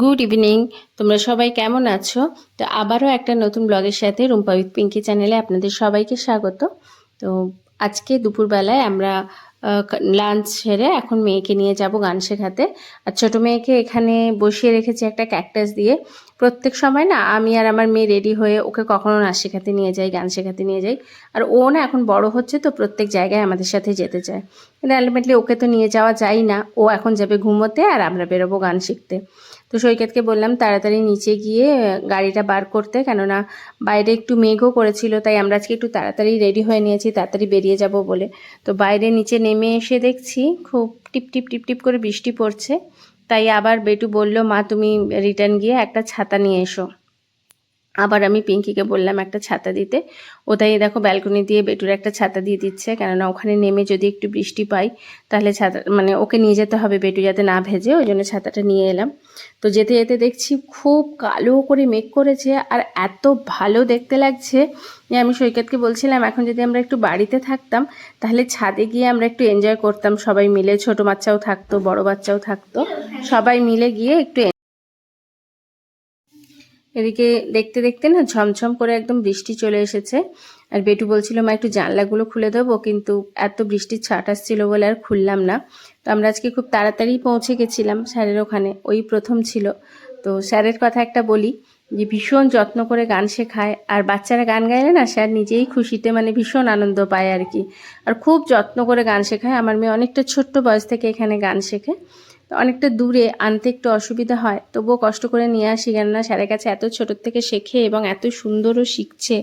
Good evening. তোমরা সবাই কেমন আছো? তো আবারও একটা নতুন ব্লগের সাথে রুম্পা উইথ পিঙ্কি চ্যানেলে আপনাদের সবাইকে স্বাগত। তো আজকে দুপুরবেলায় আমরা লাঞ্চ সেরে এখন মেয়েকে নিয়ে যাব গান শেখাতে। আর ছোটো মেয়েকে এখানে বসিয়ে রেখেছি একটা ক্যাকটাস দিয়ে। প্রত্যেক সময় না আমি আর আমার মেয়ে রেডি হয়ে ওকে কখনো নাচ শেখাতে নিয়ে যাই, গান শেখাতে নিয়ে যাই। আর ও না এখন বড় হচ্ছে, তো প্রত্যেক জায়গায় আমাদের সাথে যেতে চায়, কিন্তু আলটিমেটলি ওকে তো নিয়ে যাওয়া যায় না। ও এখন যাবে ঘুমোতে আর আমরা বেরোবো গান শিখতে। তো সৈকতকে বললাম তাড়াতাড়ি নিচে গিয়ে গাড়িটা বার করতে, কেননা বাইরে একটু মেঘও করেছিল, তাই আমরা আজকে একটু তাড়াতাড়ি রেডি হয়ে নিয়েছি, তাড়াতাড়ি বেরিয়ে যাব বলে। তো বাইরে নিচে নেমে এসে দেখছি খুব টিপ টিপ টিপ টিপ করে বৃষ্টি পড়ছে। তাই আবার বেটু বলল, মা তুমি রিটার্ন গিয়ে একটা ছাতা নিয়ে এসো। আবার আমি পিঙ্কিকে বললাম একটা ছাতা দিতে। ও তাই দেখো ব্যালকনি দিয়ে বেটুর একটা ছাতা দিয়ে দিচ্ছে, কেননা ওখানে নেমে যদি একটু বৃষ্টি পাই তাহলে ছাতা ওকে নিয়ে যেতে হবে, বেটু যাতে না ভেজে, ওই জন্য ছাতাটা নিয়ে এলাম। তো যেতে যেতে দেখছি খুব কালো করে মেঘ করেছে আর এত ভালো দেখতে লাগছে যে আমি সৈকতকে বলছিলাম এখন যদি আমরা একটু বাড়িতে থাকতাম তাহলে ছাদে গিয়ে আমরা একটু এনজয় করতাম সবাই মিলে, ছোট বাচ্চাও থাকতো বড় বাচ্চাও থাকতো, সবাই মিলে গিয়ে একটু। এদিকে দেখতে দেখতে না ঝমঝম করে একদম বৃষ্টি চলে এসেছে। আর বেটু বলছিল মা একটু জানলাগুলো খুলে দেবো, কিন্তু এত বৃষ্টির ছাট আসছিল বলে আর খুললাম না। তো আমরা আজকে খুব তাড়াতাড়ি পৌঁছে গেছিলাম স্যারের ওখানে, ওই প্রথম ছিল। তো স্যারের কথা একটা বলি, যে ভীষণ যত্ন করে গান শেখায়, আর বাচ্চারা গান গাইলে না স্যার নিজেই খুশিতে ভীষণ আনন্দ পায় আর কি। আর খুব যত্ন করে গান শেখায়। আমার মেয়ে অনেকটা ছোট্ট বয়স থেকে এখানে গান শেখে, অনেকটা দূরে আনতে একটু অসুবিধা হয়, তবুও কষ্ট করে নিয়ে আসি, কেননা স্যারের কাছে এত ছোটোর থেকে শেখে এবং এত সুন্দরও শিখছে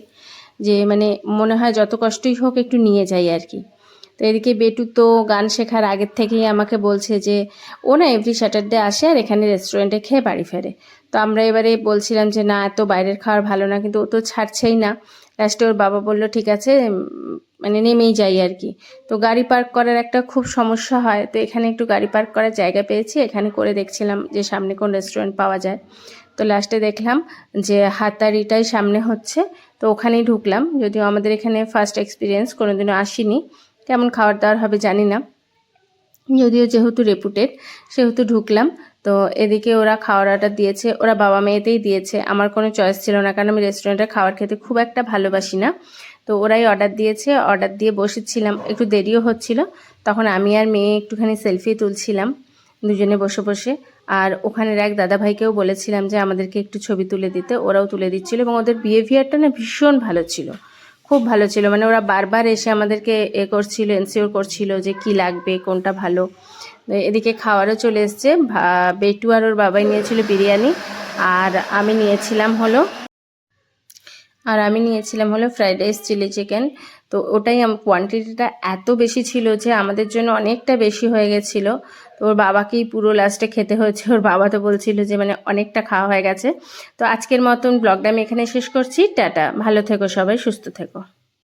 যে মনে হয় যত কষ্টই হোক একটু নিয়ে যাই আর কি। তো এদিকে বেটু তো গান শেখার আগের থেকেই আমাকে বলছে যে ও না এভরি স্যাটারডে আসে আর এখানে রেস্টুরেন্টে খেয়ে বাড়ি ফেরে। তো আমরা এবারে বলছিলাম যে না, এত বাইরের খাওয়ার ভালো না, কিন্তু ও তো ছাড়ছেই না। লাস্টে ওর বাবা বলল ঠিক আছে, নেমেই যাই আর কি। তো গাড়ি পার্ক করার একটা খুব সমস্যা হয়, তো এখানে একটু গাড়ি পার্ক করার জায়গা পেয়েছি, এখানে করে দেখছিলাম যে সামনে কোন রেস্টুরেন্ট পাওয়া যায়। তো লাস্টে দেখলাম যে হাতারিটাই সামনে হচ্ছে, তো ওখানেই ঢুকলাম। যদিও আমাদের এখানে ফার্স্ট এক্সপিরিয়েন্স, কোনোদিনও আসিনি, কেমন খাবার দাবার হবে জানি না, যদিও যেহেতু রেপুটেড সেহেতু ঢুকলাম। তো এদিকে ওরা খাওয়ার অর্ডার দিয়েছে, ওরা বাবা মেয়েতেই দিয়েছে, আমার কোনো চয়েস ছিল না, কারণ আমি রেস্টুরেন্টের খাবার খেতে খুব একটা ভালোবাসি না। তো ওরাই অর্ডার দিয়েছে, অর্ডার দিয়ে বসেছিলাম, একটু দেরিও হচ্ছিল, তখন আমি আর মেয়ে একটুখানি সেলফি তুলছিলাম দুজনে বসে বসে। আর ওখানের এক দাদাভাইকেও বলেছিলাম যে আমাদেরকে একটু ছবি তুলে দিতে, ওরাও তুলে দিচ্ছিল, এবং ওদের বিহেভিয়ারটা না ভীষণ ভালো ছিল, খুব ভালো ছিল। ওরা বারবার এসে আমাদেরকে করছিল, এনসিওর করছিল যে কি লাগবে, কোনটা ভালো। এদিকে খাওয়ারও চলে এসছে। বেটু আর ওর বাবাই নিয়েছিল বিরিয়ানি, আর আমি নিয়েছিলাম হলো ফ্রাইড রাইস চিলি চিকেন। তো ওটাই কোয়ান্টিটিটা এত বেশি ছিল যে আমাদের জন্য অনেকটা বেশি হয়ে গেছিলো। তো ওর বাবাকেই পুরো লাস্টে খেতে হয়েছে, ওর বাবা তো বলছিল যে অনেকটা খাওয়া হয়ে গেছে। তো আজকের মতন ব্লগটা আমি এখানে শেষ করছি। টাটা, ভালো থেকো সবাই, সুস্থ থেকো।